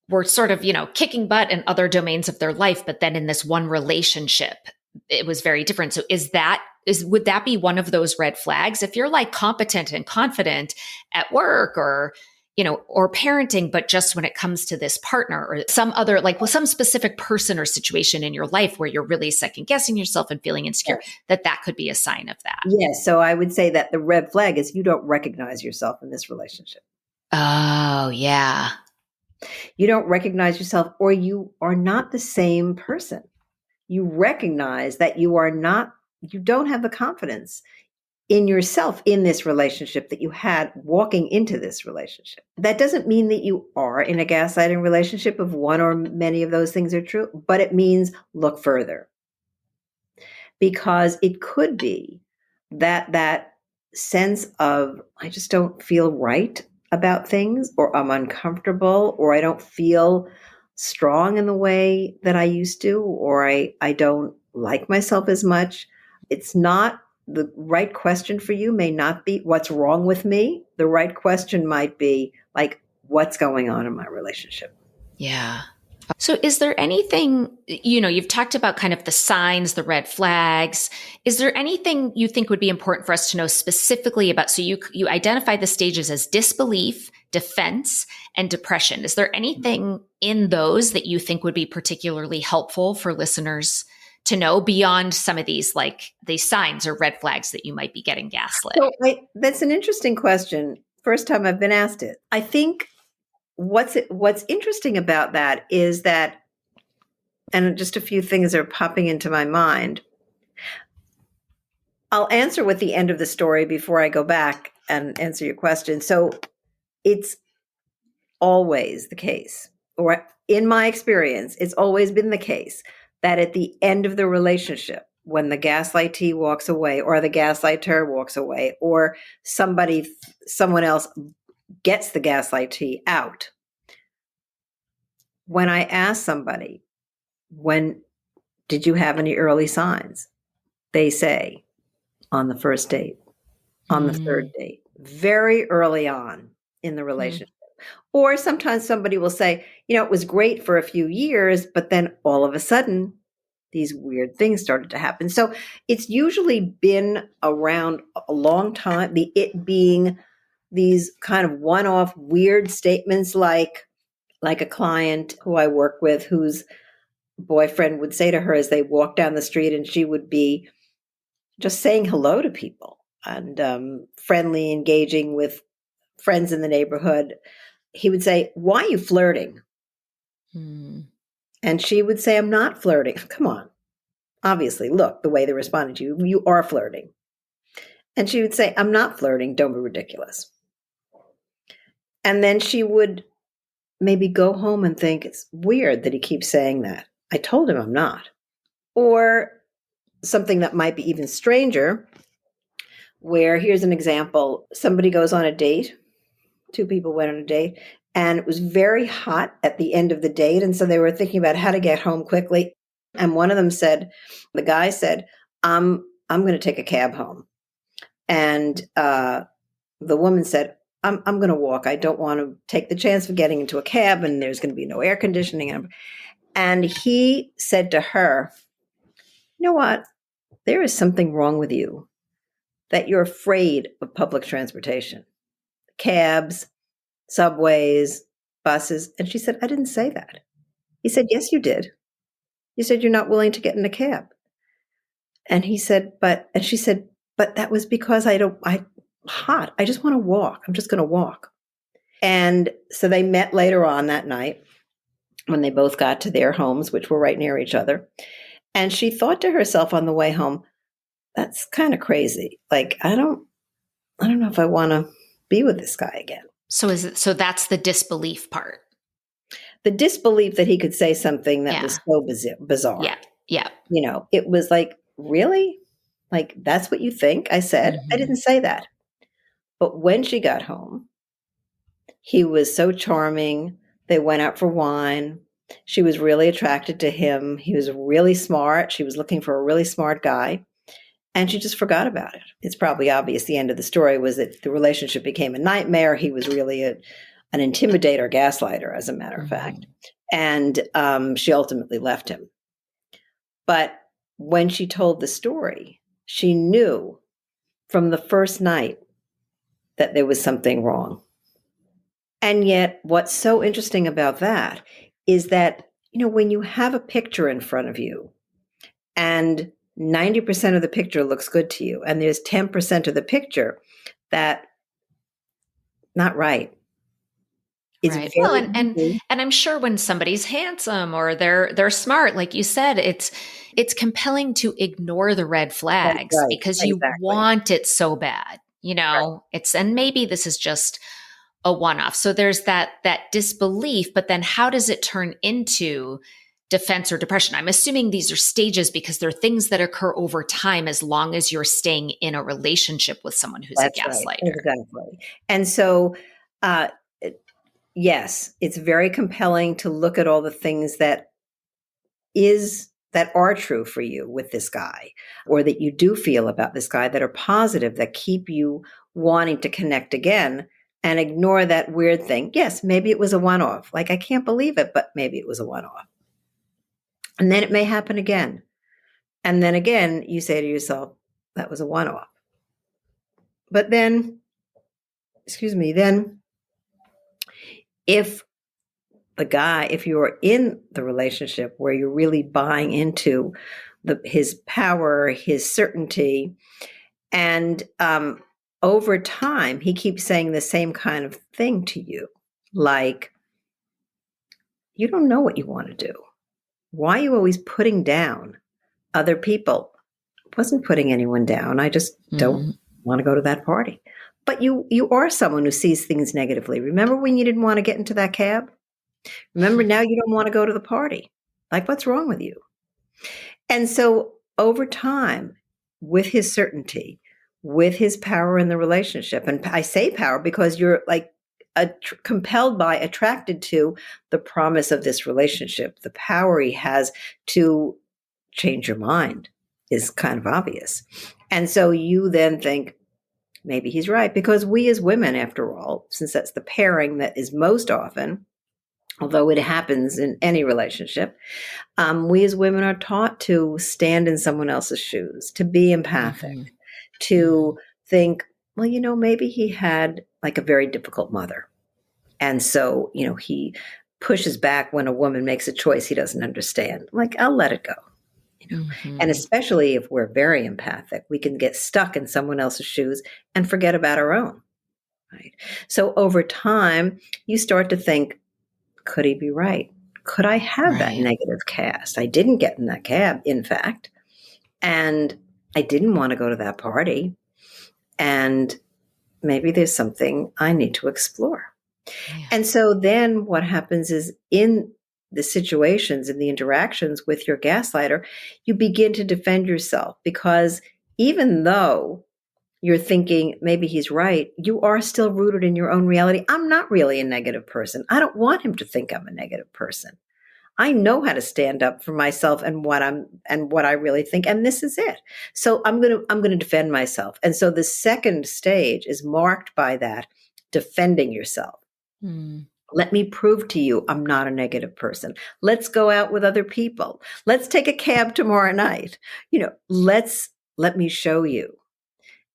C: were sort of, kicking butt in other domains of their life, but then in this one relationship, it was very different. So would that be one of those red flags? If you're like competent and confident at work or parenting, but just when it comes to this partner or some other, like some specific person or situation in your life where you're really second guessing yourself and feeling insecure, that could be a sign of that.
B: Yes. So I would say that the red flag is you don't recognize yourself in this relationship.
C: Oh, yeah.
B: You don't recognize yourself, or you are not the same person. You recognize that you don't have the confidence in yourself in this relationship that you had walking into this relationship. That doesn't mean that you are in a gaslighting relationship if one or many of those things are true, but it means look further. Because it could be that sense of, I just don't feel right about things, or I'm uncomfortable, or I don't feel strong in the way that I used to, or I don't like myself as much. It's not the right question for you may not be what's wrong with me. The right question might be like, what's going on in my relationship?
C: Yeah. So is there anything, you've talked about kind of the signs, the red flags. Is there anything you think would be important for us to know specifically about? So you identify the stages as disbelief, defense, and depression. Is there anything in those that you think would be particularly helpful for listeners to know beyond some of these, like these signs or red flags that you might be getting gaslit?
B: So that's an interesting question. First time I've been asked it. I think what's interesting about that is that, and just a few things are popping into my mind. I'll answer with the end of the story before I go back and answer your question. So it's always the case, or in my experience, it's always been the case that at the end of the relationship, when the gaslightee walks away or the gaslighter walks away or someone else gets the gaslightee out, when I ask somebody, when did you have any early signs? They say, on the first date, on the third date, very early on in the relationship. Or sometimes somebody will say, it was great for a few years, but then all of a sudden, these weird things started to happen. So it's usually been around a long time, it being these kind of one-off weird statements like a client who I work with whose boyfriend would say to her as they walk down the street, and she would be just saying hello to people and friendly, engaging with friends in the neighborhood. He would say, "Why are you flirting?" And she would say, "I'm not flirting." Come on. Obviously, look, the way they responded to you, you are flirting. And she would say, "I'm not flirting. Don't be ridiculous." And then she would maybe go home and think, it's weird that he keeps saying that. I told him I'm not. Or something that might be even stranger, where here's an example. Somebody goes on a date. Two people went on a date, and it was very hot at the end of the date. And so they were thinking about how to get home quickly. And one of them said, the guy said, I'm going to take a cab home. And the woman said, I'm going to walk. I don't want to take the chance of getting into a cab, and there's going to be no air conditioning. And he said to her, "You know what? There is something wrong with you, that you're afraid of public transportation, cabs, subways, buses." And she said, "I didn't say that." He said, "Yes, you did. You said you're not willing to get in a cab." And he said, and she said, "But that was because I'm hot. I just want to walk. I'm just going to walk." And so they met later on that night when they both got to their homes, which were right near each other. And she thought to herself on the way home, that's kind of crazy. Like, I don't know if I want to be with this guy again.
C: So that's the disbelief part.
B: The disbelief that he could say something that was so bizarre.
C: Yeah. Yeah.
B: It was like, really? Like, that's what you think I said? I didn't say that. But when she got home, he was so charming. They went out for wine. She was really attracted to him. He was really smart. She was looking for a really smart guy. And she just forgot about it. It's probably obvious the end of the story was that the relationship became a nightmare. He was really an intimidator, gaslighter, as a matter of fact. And she ultimately left him. But when she told the story, she knew from the first night that there was something wrong. And yet, what's so interesting about that is that, when you have a picture in front of you and 90% of the picture looks good to you, and there's 10% of the picture that not right. It's
C: right. Well, and I'm sure when somebody's handsome or they're smart, like you said, it's compelling to ignore the red flags because you want it so bad. And maybe this is just a one-off. So there's that disbelief, but then how does it turn into defense or depression? I'm assuming these are stages because they're things that occur over time as long as you're staying in a relationship with someone who's a gaslighter.
B: Right. Exactly. And so, yes, it's very compelling to look at all the things that are true for you with this guy, or that you do feel about this guy that are positive, that keep you wanting to connect again, and ignore that weird thing. Yes, maybe it was a one-off. Like, I can't believe it, but maybe it was a one-off. And then it may happen again. And then again, you say to yourself, that was a one-off. But then, if you're in the relationship where you're really buying into his power, his certainty, and over time, he keeps saying the same kind of thing to you, like, you don't know what you want to do. Why are you always putting down other people? I wasn't putting anyone down. I just don't want to go to that party. But you are someone who sees things negatively. Remember when you didn't want to get into that cab? Remember now you don't want to go to the party. Like, what's wrong with you? And so over time, with his certainty, with his power in the relationship, and I say power because you're like compelled by, attracted to the promise of this relationship, the power he has to change your mind is kind of obvious. And so you then think, maybe he's right, because we as women, after all, since that's the pairing that is most often, although it happens in any relationship, we as women are taught to stand in someone else's shoes, to be empathic, to think, well, maybe he had like a very difficult mother. And so, he pushes back when a woman makes a choice he doesn't understand. Like, I'll let it go. And especially if we're very empathic, we can get stuck in someone else's shoes and forget about our own. Right. So over time, you start to think, could he be right? Could I have that negative cast? I didn't get in that cab, in fact, and I didn't want to go to that party. And maybe there's something I need to explore. Yeah. And so then what happens is in the situations and the interactions with your gaslighter, you begin to defend yourself, because even though you're thinking maybe he's right, you are still rooted in your own reality. I'm not really a negative person. I don't want him to think I'm a negative person. I know how to stand up for myself and what I really think, and this is it. So I'm going to defend myself. And so the second stage is marked by that, defending yourself. Let me prove to you I'm not a negative person. Let's go out with other people. Let's take a cab tomorrow night. Let me show you.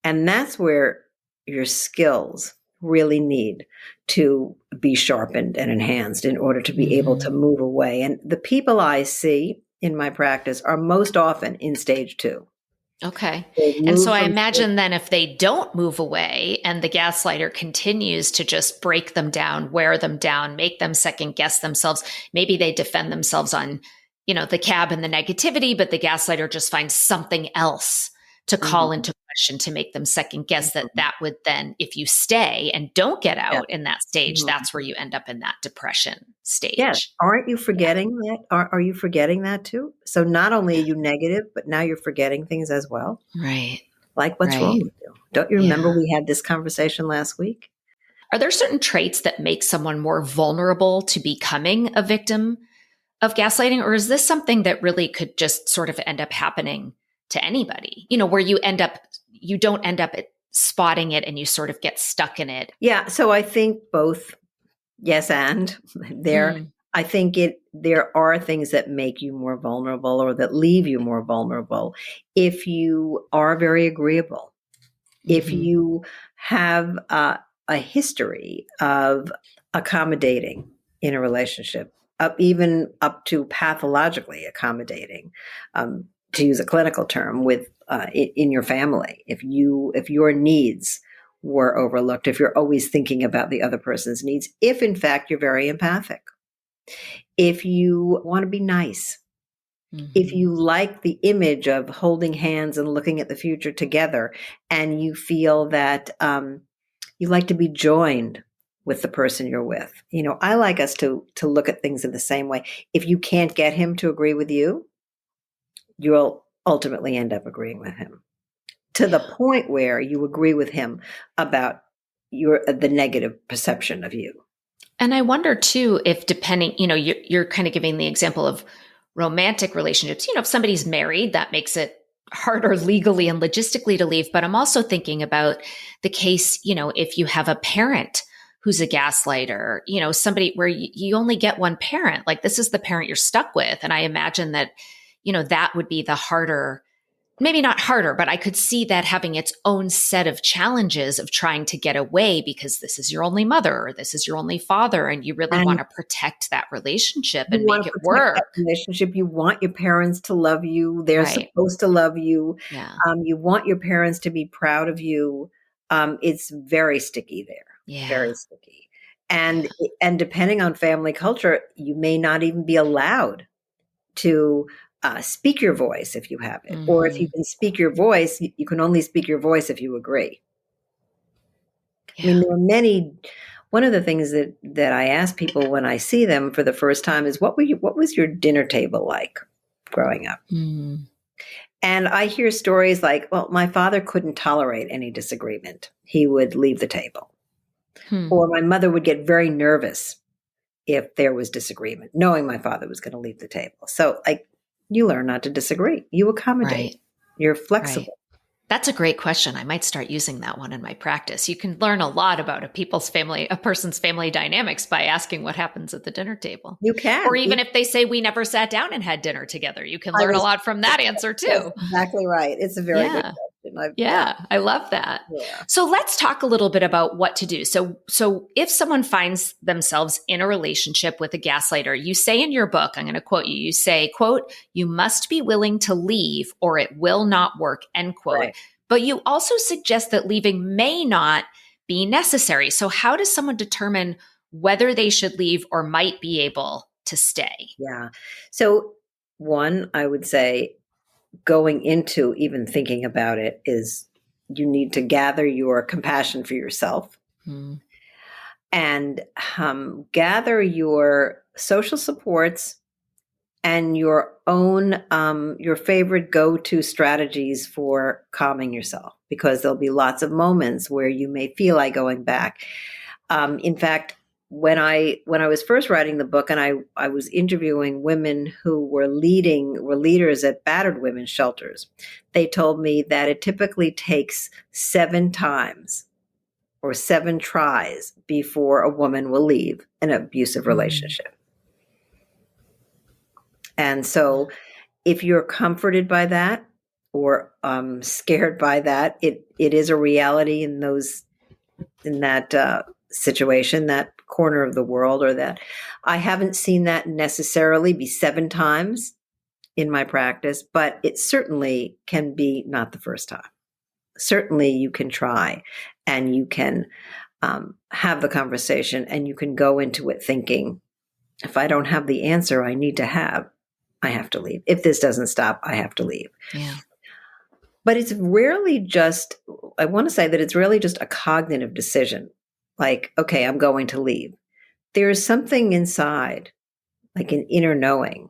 B: And that's where your skills really need to be sharpened and enhanced in order to be able to move away. And the people I see in my practice are most often in stage 2.
C: Okay. And so I imagine then if they don't move away and the gaslighter continues to just break them down, wear them down, make them second guess themselves, maybe they defend themselves on, the cab and the negativity, but the gaslighter just finds something else to call into question to make them second guess that would then, if you stay and don't get out in that stage, that's where you end up in that depression stage.
B: Yes. Aren't you forgetting that? Are you forgetting that too? So not only are you negative, but now you're forgetting things as well.
C: Right.
B: Like, what's wrong with you? Don't you remember we had this conversation last week?
C: Are there certain traits that make someone more vulnerable to becoming a victim of gaslighting? Or is this something that really could just sort of end up happening to anybody, where you don't end up spotting it and you sort of get stuck in it?
B: Yeah. So I think both yes and there. I think there are things that make you more vulnerable or that leave you more vulnerable if you are very agreeable, if you have a history of accommodating in a relationship, even up to pathologically accommodating. To use a clinical term, with in your family, if your needs were overlooked, if you're always thinking about the other person's needs, if in fact you're very empathic, if you want to be nice, if you like the image of holding hands and looking at the future together, and you feel that you like to be joined with the person you're with. I like us to look at things in the same way. If you can't get him to agree with you, you'll ultimately end up agreeing with him to the point where you agree with him about the negative perception of you.
C: And I wonder too, if depending, you're kind of giving the example of romantic relationships. If somebody's married, that makes it harder legally and logistically to leave. But I'm also thinking about the case, if you have a parent who's a gaslighter, somebody where you only get one parent, like this is the parent you're stuck with. And I imagine that that would be the harder, maybe not harder, but I could see that having its own set of challenges of trying to get away because this is your only mother or this is your only father. And you really want to protect that relationship and make it work.
B: Relationship. You want your parents to love you. They're supposed to love you.
C: Yeah.
B: You want your parents to be proud of you. It's very sticky there.
C: Yeah.
B: Very sticky. And depending on family culture, you may not even be allowed to speak your voice if you have it. Or if you can speak your voice, you can only speak your voice if you agree. I mean, there are many. One of the things that I ask people when I see them for the first time is, what was your dinner table like growing up?
C: Mm.
B: And I hear stories like, well, my father couldn't tolerate any disagreement. He would leave the table.
C: Hmm.
B: Or my mother would get very nervous if there was disagreement, knowing my father was going to leave the table. So, like, you learn not to disagree. You accommodate.
C: Right.
B: You're
C: Right.
B: flexible.
C: That's a great question. I might start using that one in my practice. You can learn a lot about a person's family dynamics by asking what happens at the dinner table.
B: You can.
C: Or even if they say we never sat down and had dinner together, you can
B: I
C: learn a
B: was-
C: lot from that answer too.
B: That's exactly right. It's a very good
C: Yeah.
B: question.
C: Yeah, I love that.
B: Yeah.
C: So let's talk a little bit about what to do. So if someone finds themselves in a relationship with a gaslighter, you say in your book, I'm going to quote you, you say, quote, "You must be willing to leave or it will not work," end quote.
B: Right.
C: But you also suggest that leaving may not be necessary. So how does someone determine whether they should leave or might be able to stay?
B: Yeah. So, one, I would say, going into even thinking about it, is you need to gather your compassion for yourself and gather your social supports and your own your favorite go-to strategies for calming yourself, because there'll be lots of moments where you may feel like going back. In fact, when I was first writing the book, and I was interviewing women who were leaders at battered women's shelters, they told me that it typically takes 7 times or 7 tries before a woman will leave an abusive relationship. And so if you're comforted by that or scared by that, it is a reality in that situation, that corner of the world, or that. I haven't seen that necessarily be 7 times in my practice, but it certainly can be not the first time. Certainly you can try, and you can have the conversation, and you can go into it thinking, if I don't have the answer I need to have, I have to leave. If this doesn't stop, I have to leave.
C: Yeah.
B: But it's rarely just, I want to say that it's really just a cognitive decision. Like, okay, I'm going to leave. There's something inside, like an inner knowing,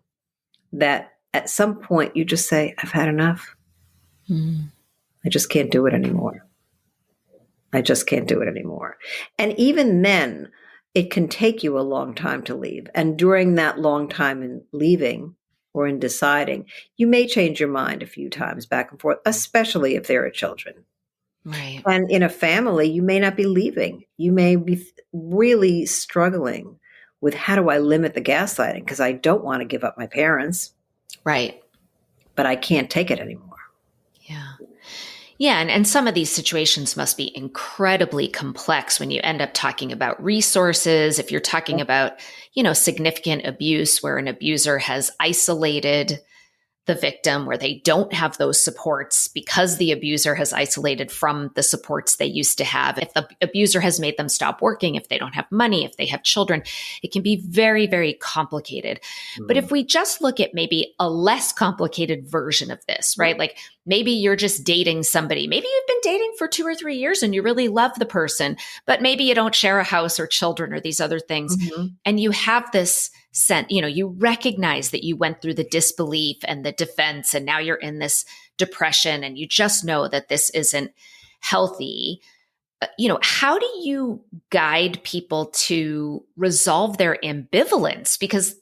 B: that at some point you just say, I've had enough. I just can't do it anymore. I just can't do it anymore. And even then, it can take you a long time to leave. And during that long time in leaving or in deciding, you may change your mind a few times back and forth, especially if there are children.
C: Right.
B: And in a family, you may not be leaving. You may be really struggling with, how do I limit the gaslighting? Because I don't want to give up my parents.
C: Right.
B: But I can't take it anymore.
C: Yeah. Yeah. And some of these situations must be incredibly complex when you end up talking about resources. If you're talking about, significant abuse where an abuser has isolated the victim, where they don't have those supports because the abuser has isolated from the supports they used to have. If the abuser has made them stop working, if they don't have money, if they have children, it can be very, very complicated. But if we just look at maybe a less complicated version of this, right? Like maybe you're just dating somebody. Maybe you've been dating for 2 or 3 years and you really love the person, but maybe you don't share a house or children or these other things. And you have this sense, you recognize that you went through the disbelief and the defense, and now you're in this depression and you just know that this isn't healthy. How do you guide people to resolve their ambivalence? Because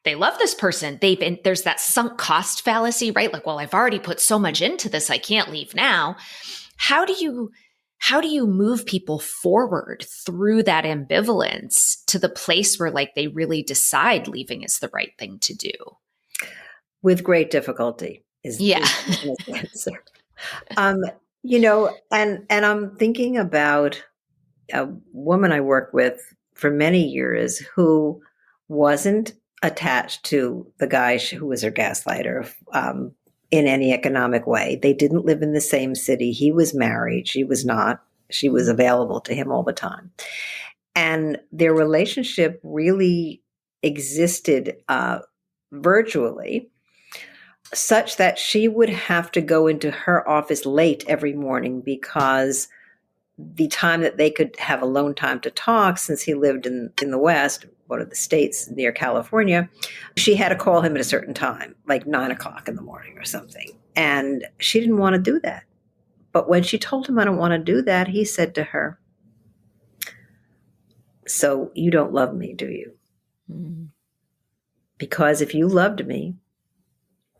C: they love this person. There's that sunk cost fallacy, right? Like, well, I've already put so much into this, I can't leave now. How do you move people forward through that ambivalence to the place where like they really decide leaving is the right thing to do?
B: With great difficulty is the answer. And I'm thinking about a woman I worked with for many years who wasn't attached to the guy who was her gaslighter in any economic way. They didn't live in the same city. He was married. She was not. She was available to him all the time. And their relationship really existed virtually, such that she would have to go into her office late every morning because the time that they could have alone time to talk, since he lived in the West, one of the states near California, she had to call him at a certain time, like 9 o'clock in the morning or something. And she didn't want to do that. But when she told him, I don't want to do that, he said to her, so you don't love me, do you?
C: Mm-hmm.
B: Because if you loved me,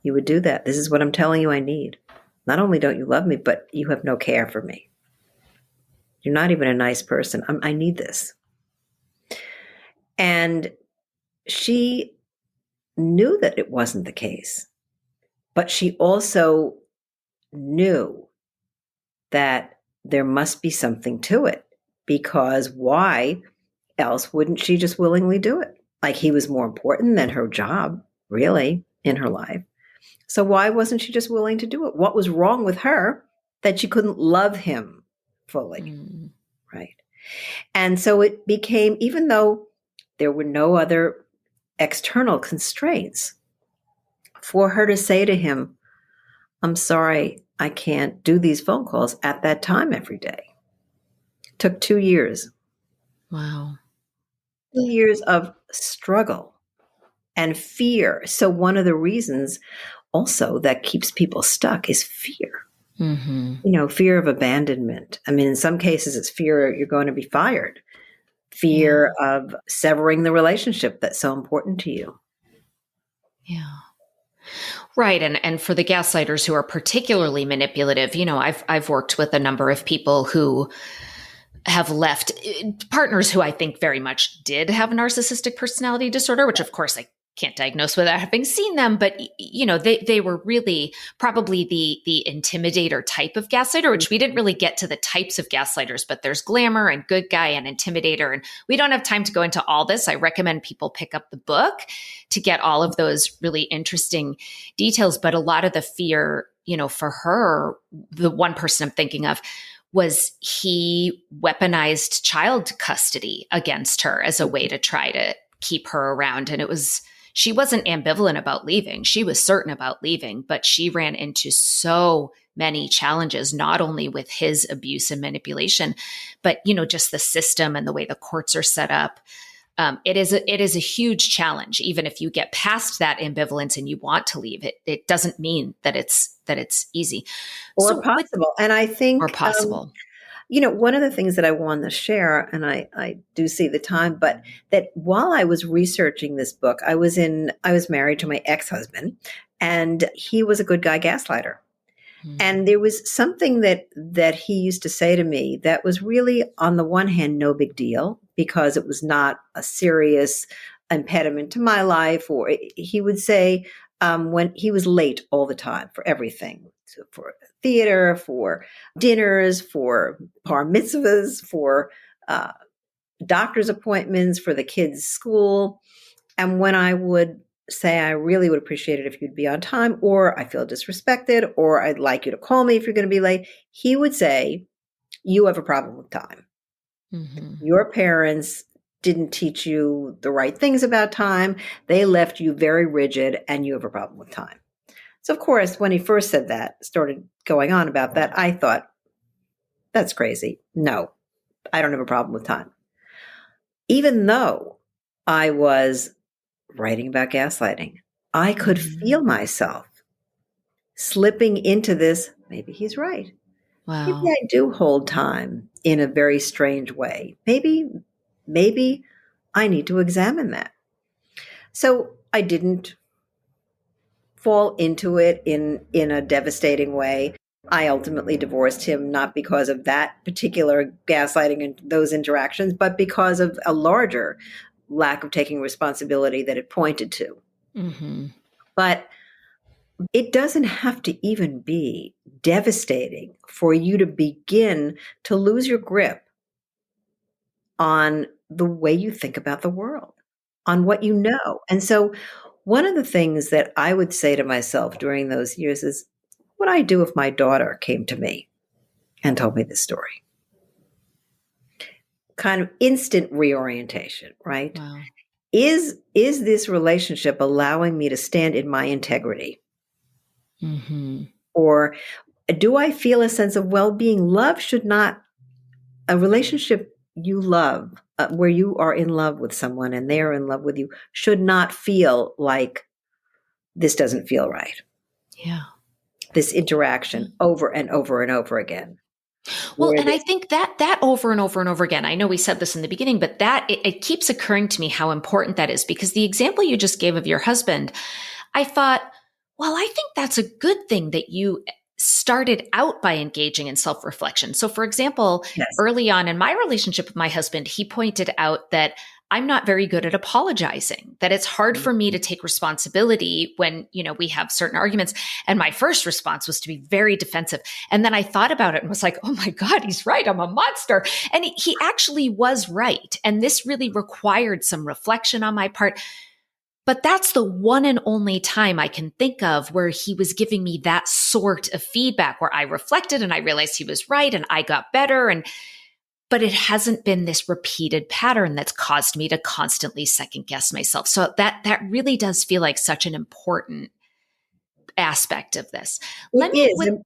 B: you would do that. This is what I'm telling you I need. Not only don't you love me, but you have no care for me. You're not even a nice person. I need this. And she knew that it wasn't the case, but she also knew that there must be something to it, because why else wouldn't she just willingly do it? Like, he was more important than her job, really, in her life. So why wasn't she just willing to do it? What was wrong with her that she couldn't love him fully?
C: Mm-hmm.
B: Right. And so it became, even though there were no other external constraints, for her to say to him, I'm sorry, I can't do these phone calls at that time every day. It took 2 years.
C: Wow.
B: 2 years of struggle and fear. So one of the reasons also that keeps people stuck is fear.
C: Mm-hmm.
B: Fear of abandonment. I mean, in some cases, it's fear you're going to be fired, fear of severing the relationship that's so important to you.
C: Yeah. Right. And for the gaslighters who are particularly manipulative, I've worked with a number of people who have left partners who I think very much did have narcissistic personality disorder, which of course I can't diagnose without having seen them, but they were really probably the intimidator type of gaslighter, which we didn't really get to the types of gaslighters, but there's glamour and good guy and intimidator. And we don't have time to go into all this. I recommend people pick up the book to get all of those really interesting details. But a lot of the fear, for her, the one person I'm thinking of, was he weaponized child custody against her as a way to try to keep her around. And she wasn't ambivalent about leaving. She was certain about leaving, but she ran into so many challenges, not only with his abuse and manipulation, but, just the system and the way the courts are set up. It is a huge challenge. Even if you get past that ambivalence and you want to leave, it doesn't mean that it's easy
B: Or possible. And I think,
C: or possible.
B: One of the things that I wanted to share, and I do see the time, but that while I was researching this book, I was married to my ex-husband, and he was a good guy gaslighter. Mm-hmm. And there was something that he used to say to me that was really, on the one hand, no big deal, because it was not a serious impediment to my life. Or he would say, when he was late all the time for everything, so for theater, for dinners, for bar mitzvahs, for doctor's appointments, for the kids' school. And when I would say, I really would appreciate it if you'd be on time, or I feel disrespected, or I'd like you to call me if you're going to be late, he would say, you have a problem with time. Mm-hmm. Your parents didn't teach you the right things about time. They left you very rigid, and you have a problem with time. So, of course, when he first said that, started going on about that, I thought, that's crazy. No, I don't have a problem with time. Even though I was writing about gaslighting, I could feel myself slipping into this, maybe he's right.
C: Wow.
B: Maybe I do hold time in a very strange way. Maybe I need to examine that. So I didn't fall into it in a devastating way. I ultimately divorced him, not because of that particular gaslighting and those interactions, but because of a larger lack of taking responsibility that it pointed to. Mm-hmm. But it doesn't have to even be devastating for you to begin to lose your grip on the way you think about the world, on what you know. And so one of the things that I would say to myself during those years is, what would I do if my daughter came to me and told me this story? Kind of instant reorientation, right?
C: Wow.
B: Is this relationship allowing me to stand in my integrity? Mm-hmm. Or do I feel a sense of well-being? Love should not a relationship you love, where you are in love with someone and they're in love with you, should not feel like this doesn't feel right.
C: Yeah.
B: This interaction over and over and over again.
C: Well,
B: Where
C: and I think that over and over and over again, I know we said this in the beginning, but that it keeps occurring to me how important that is, because the example you just gave of your husband, I thought, well, I think that's a good thing that you started out by engaging in self-reflection. So for example,
B: yes,
C: early on in my relationship with my husband, he pointed out that I'm not very good at apologizing, that it's hard for me to take responsibility when, we have certain arguments. And my first response was to be very defensive. And then I thought about it and was like, oh my God, he's right. I'm a monster. And he actually was right. And this really required some reflection on my part. But that's the one and only time I can think of where he was giving me that sort of feedback, where I reflected and I realized he was right and I got better. But it hasn't been this repeated pattern that's caused me to constantly second guess myself. So that really does feel like such an important aspect of this.
B: it is.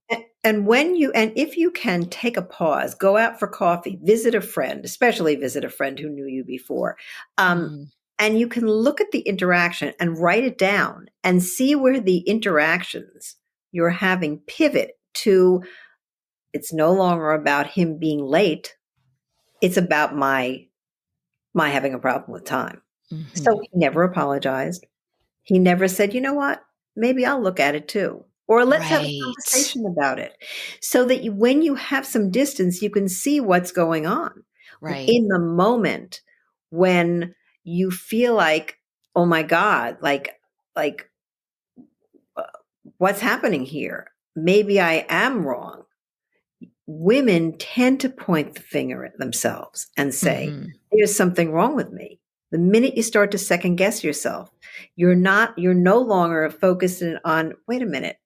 B: And if you can take a pause, go out for coffee, visit a friend, especially visit a friend who knew you before. And you can look at the interaction and write it down and see where the interactions you're having pivot to. It's no longer about him being late. It's about my having a problem with time.
C: Mm-hmm.
B: So he never apologized. He never said, you know what, maybe I'll look at it too. Or let's have a conversation about it. So that when you have some distance, you can see what's going on.
C: Right.
B: In the moment when you feel like, oh my God, what's happening here? Maybe I am wrong. Women tend to point the finger at themselves and say, there's something wrong with me. The minute you start to second guess yourself, you're no longer focused on, wait a minute,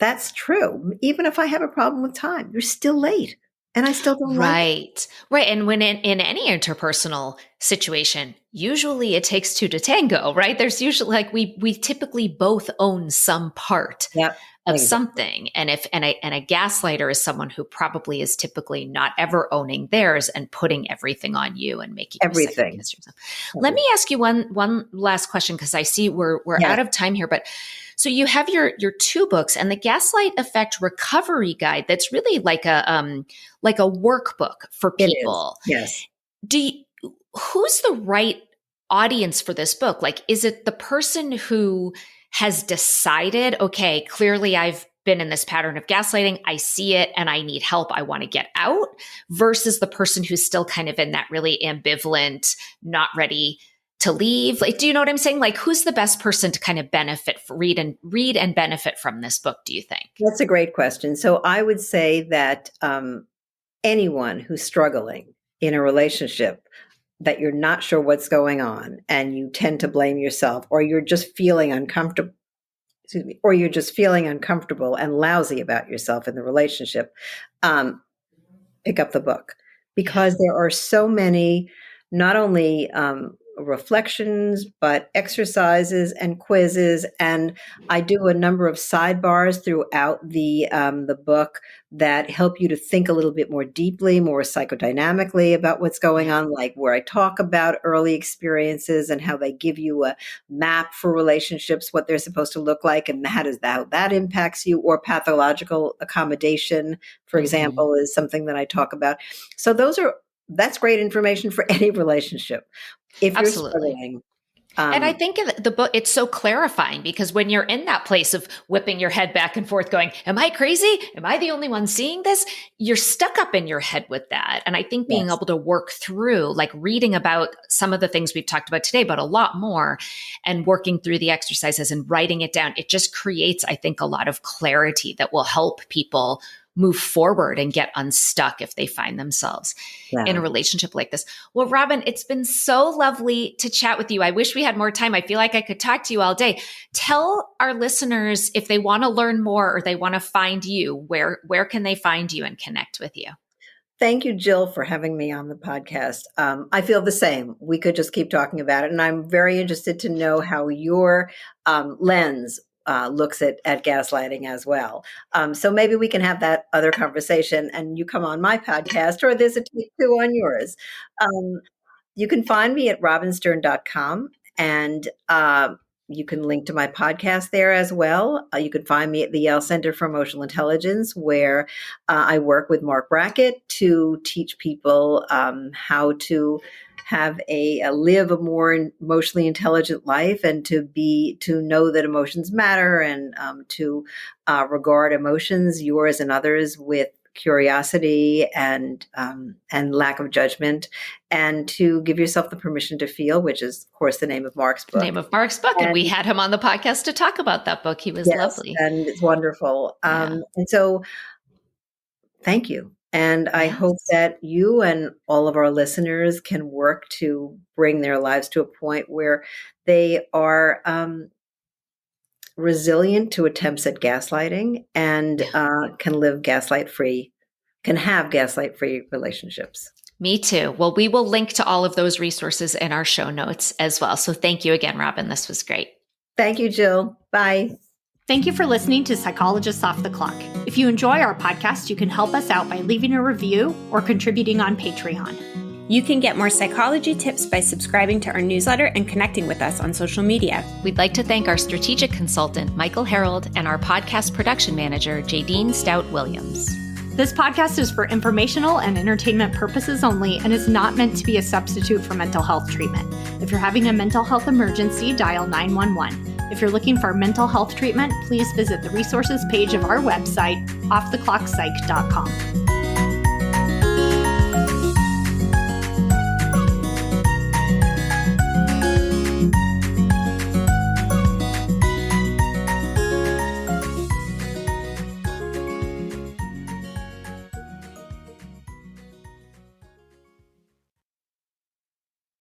B: that's true. Even if I have a problem with time, you're still late. And I still don't like it.
C: Right. And when in any interpersonal situation, usually it takes two to tango, right? There's usually we typically both own some part of something. And a gaslighter is someone who probably is typically not ever owning theirs and putting everything on you and making
B: everything.
C: You second guess yourself. Let me ask you one last question, because I see we're out of time here, but so you have your two books and the Gaslight Effect Recovery Guide. That's really like a workbook for people.
B: Yes.
C: Who's the right audience for this book? Like, is it the person who has decided, okay, clearly I've been in this pattern of gaslighting, I see it and I need help, I want to get out, versus the person who's still kind of in that really ambivalent, not ready to leave? Like, do you know what I'm saying? Like, who's the best person to kind of read and benefit from this book, do you think?
B: That's a great question. So I would say that anyone who's struggling in a relationship, that you're not sure what's going on and you tend to blame yourself, or you're just feeling uncomfortable, and lousy about yourself in the relationship, pick up the book, because there are so many, not only reflections, but exercises and quizzes. And I do a number of sidebars throughout the book that help you to think a little bit more deeply, more psychodynamically about what's going on, like where I talk about early experiences and how they give you a map for relationships, what they're supposed to look like, and how that impacts you, or pathological accommodation, for example, is something that I talk about. So that's great information for any relationship. If you're struggling.
C: And I think the book, it's so clarifying, because when you're in that place of whipping your head back and forth going, am I crazy? Am I the only one seeing this? You're stuck up in your head with that. And I think being able to work through, like reading about some of the things we've talked about today, but a lot more, and working through the exercises and writing it down, it just creates, I think, a lot of clarity that will help people move forward and get unstuck if they find themselves in a relationship like this. Well, Robin, it's been so lovely to chat with you. I wish we had more time. I feel like I could talk to you all day. Tell our listeners, if they want to learn more or they want to find you, where can they find you and connect with you?
B: Thank you, Jill, for having me on the podcast. I feel the same. We could just keep talking about it. And I'm very interested to know how your lens looks at gaslighting as well. So maybe we can have that other conversation and you come on my podcast, or there's a take two on yours. You can find me at robinstern.com, and you can link to my podcast there as well. You can find me at the Yale Center for Emotional Intelligence, where I work with Mark Brackett to teach people how to have live a more emotionally intelligent life, and to know that emotions matter, and to regard emotions, yours and others, with curiosity and lack of judgment, and to give yourself the permission to feel, which is, of course, the name of Mark's book.
C: And we had him on the podcast to talk about that book. He was lovely.
B: And it's wonderful. And so thank you. And I hope that you and all of our listeners can work to bring their lives to a point where they are resilient to attempts at gaslighting, and can live gaslight-free, can have gaslight-free relationships.
C: Me too. Well, we will link to all of those resources in our show notes as well. So thank you again, Robin. This was great.
B: Thank you, Jill. Bye.
D: Thank you for listening to Psychologists Off the Clock. If you enjoy our podcast, you can help us out by leaving a review or contributing on Patreon.
A: You can get more psychology tips by subscribing to our newsletter and connecting with us on social media.
C: We'd like to thank our strategic consultant, Michael Harold, and our podcast production manager, Jadine Stout-Williams.
D: This podcast is for informational and entertainment purposes only and is not meant to be a substitute for mental health treatment. If you're having a mental health emergency, dial 911. If you're looking for mental health treatment, please visit the resources page of our website, offtheclockpsych.com.